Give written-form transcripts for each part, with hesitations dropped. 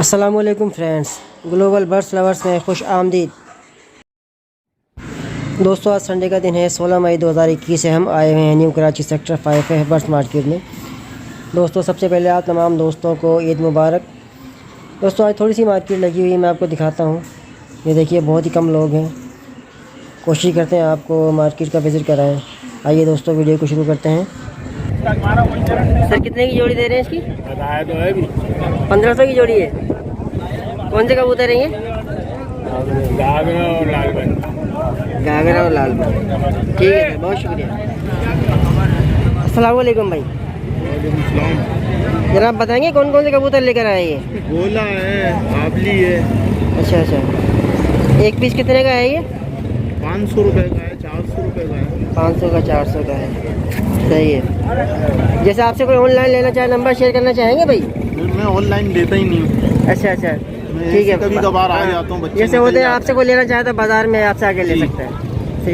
अस्सलामुअलैकुम friends, global birds lovers में खुश आमदीद। दोस्तों, आज संडे का दिन है। 16 मई 2021 से हम आए हुए हैं न्यू कराची सेक्टर 5 है बर्ड्स मार्केट में। दोस्तों, सबसे पहले आप तमाम दोस्तों को ईद मुबारक। दोस्तों, आज थोड़ी सी मार्केट लगी हुई है, मैं आपको दिखाता हूँ। ये देखिए, बहुत ही कम लोग हैं। कोशिश करते हैं आपको मार्केट का विज़िट कराएँ। आइए दोस्तों, वीडियो को शुरू करते हैं। सर, कितने की जोड़ी दे रहे हैं इसकी? 1500 की जोड़ी है। कौन से कबूतर हैं ये? घाघरा और लालबन। घाघरा और लालबन। ठीक है सर, बहुत शुक्रिया। अस्सलाम वालेकुम भाई। जनाब, बताएंगे कौन कौन से कबूतर लेकर आए ये? गोला है, आबली है। अच्छा, एक पीस कितने का है ये? 500 रुपये का है, 400 रुपये का है। 500 का, 400 का है। सही है। जैसे आपसे कोई ऑनलाइन लेना चाहे, नंबर शेयर करना चाहेंगे भाई? मैं ऑनलाइन देता ही नहीं हूँ। अच्छा, ठीक है। कभी कभार आ जाता हूँ। जैसे होते हैं, आपसे कोई लेना चाहे तो बाज़ार में आपसे आके ले सकता है।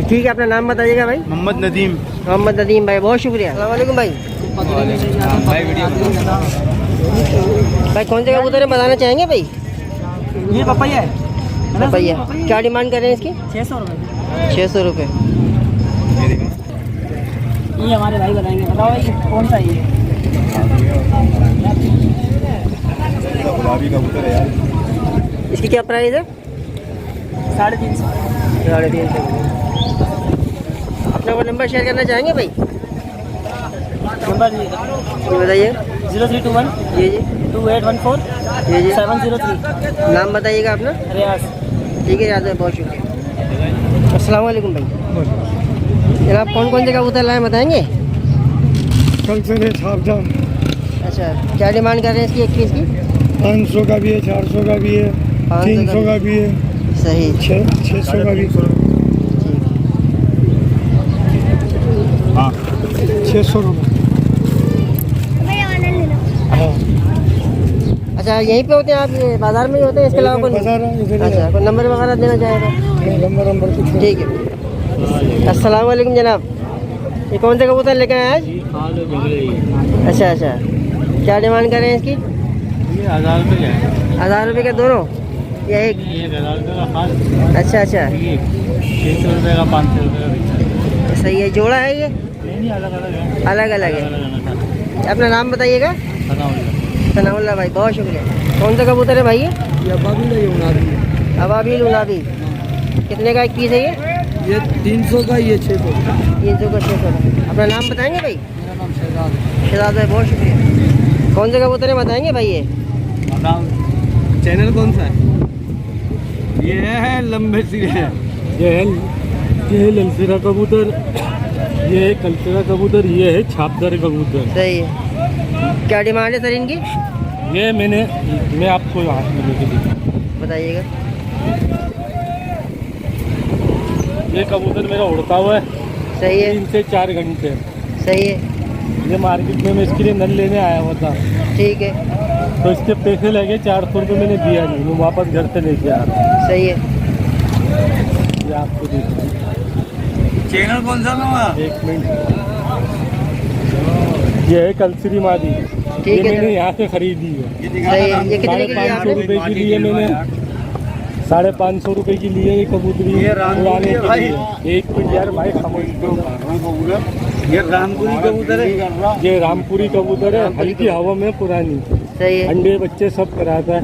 ठीक है, अपना नाम बताइएगा भाई। मोहम्मद नदीम। मोहम्मद नदीम भाई, बहुत शुक्रिया। अस्सलाम वालेकुम भाई। भाई, कौन से कबूतर है बताना चाहेंगे भाई? ये पपैया है। पपैया क्या डिमांड कर रहे हैं इसकी? 600 रुपये। 600 रुपये। ये हमारे भाई बताएंगे। बताओ भाई, कौन सा ये? गुलाबी कबूतर है यार। इसकी क्या प्राइस है? 350। 350। अपना वो नंबर शेयर करना चाहेंगे भाई? नंबर ये बताइए। 0321 जी 2814 जी 703। नाम बताइएगा अपना? रियाज। ठीक है, याद है, बहुत शुक्रिया। अस्सलाम वालेकुम भाई। जनाब, कौन कौन से कबूतर लाए बताएंगे? कल से छापजाम। अच्छा, क्या डिमांड कर रहे हैं इसकी एक पीस की? 500 का भी है, 400 का भी है, 300 का भी है। सही। 600 का भी। हाँ, 600 रुपये। अच्छा, यहीं पे होते हैं आप? ये बाज़ार में ही होते हैं, इसके अलावा कोई? अच्छा, कोई नंबर वगैरह देना चाहेगा? नंबर कुछ। ठीक है। अस्सलाम वालेकुम जनाब, ये कौन से कबूतर लेकर आए आज? अच्छा, क्या डिमांड कर रहे हैं इसकी? ये 1000 रुपये का है। 1000 रुपये के दोनों या एक? 1000 रुपये का खास। अच्छा, 600 रुपये का, 500 रुपये का बिकता है। सही है। जोड़ा है ये? नहीं, अलग अलग है। अलग अलग है। अपना नाम बताइएगा? सनाउल्लाह भाई, बहुत शुक्रिया। कौन सा कबूतर है भाई ये? अबाबील उनाबी। कितने का एक पीस है ये 300 का, ये 600 का। 300 का, 600 का। अपना नाम बताएंगे भाई? मेरा नाम शहजाद है। शहजाद भाई, बहुत शुक्रिया। कौन से कबूतर है बताएंगे भाई ये? चैनल कौन सा है? ये है लंबे सिरे। ये है ललसेरा कबूतर, ये है कलसेरा कबूतर, ये है छापदार कबूतर। सही है। क्या डिमांड है सर इनकी? ये मैं आपको हाथ में लेके दिखा। बताइएगा। ये कबूतर मेरा उड़ता हुआ है। सही है। 3 से 4 घंटे। सही है। ये मार्केट में मैं इसके लिए नल लेने आया हुआ था, ठीक है। तो इसके पैसे लगे 400 रुपये, मैंने दिया नहीं, मैं वापस घर से लेके आ रहा हूँ। सही है। ये आपको देखिए। चैनल कौन सा ना? 1 मिनट। ये है कलसरी मादी। ठीक ये है। मैंने यहाँ से खरीदी है। सही है। ये कितने की ली 550 आपने? रुपये की लिए मैंने। 550 रुपये की लिए ये कबूतरी उड़ाने के लिए। 1 मिनट यार भाई, खामोश। ये रामपुरी कबूतर है। ये रामपुरी कबूतर है, हल्की हवा में पुरानी। सही है। अंडे बच्चे सब कराता है।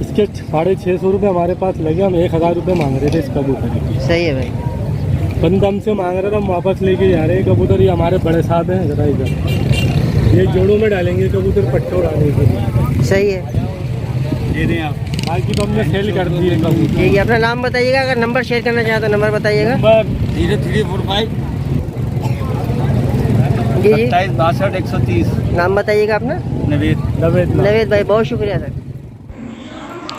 इसके 650 रुपये हमारे पास लगे। हम 1000 रुपये मांग रहे थे इस कबूतर की। सही है भाई। बंदा हमसे मांग रहा था, हम वापस लेके जा रहे हैं कबूतर। ये हमारे बड़े साहब हैं, जरा इधर। ये जोड़ों में डालेंगे कबूतर पट्टो उड़ाने के लिए। सही है। दे दें आप, बाकी तो हमने सेल कर दी है कबूतर। ठीक है, अपना नाम बताइएगा। अगर नंबर शेयर करना चाहे तो नंबर बताइएगा। नंबर 0345 जी जी 2762 130। नाम बताइएगा अपना? नवेद भाई, बहुत शुक्रिया सर।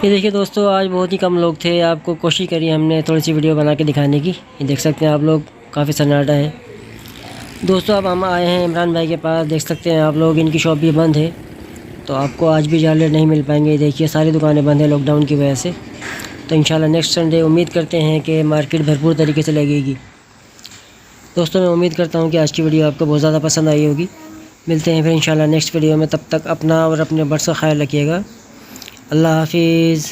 ये देखिए दोस्तों, आज बहुत ही कम लोग थे। आपको कोशिश करी हमने थोड़ी सी वीडियो बना के दिखाने की। ये देख सकते हैं आप लोग, काफ़ी सन्नाटा है। दोस्तों, अब हम आए हैं इमरान भाई के पास। देख सकते हैं आप लोग, इनकी शॉप भी बंद है, तो आपको आज भी जाले नहीं मिल पाएंगे। देखिए, सारी दुकानें बंद हैं लॉकडाउन की वजह से। तो इंशाल्लाह नेक्स्ट संडे उम्मीद करते हैं कि मार्केट भरपूर तरीके से लगेगी। दोस्तों, मैं उम्मीद करता हूँ कि आज की वीडियो आपको बहुत ज़्यादा पसंद आई होगी। मिलते हैं फिर इंशाल्लाह नेक्स्ट वीडियो में। तब तक अपना और अपने बर्ड्स का ख्याल रखिएगा। अल्लाह हाफिज़।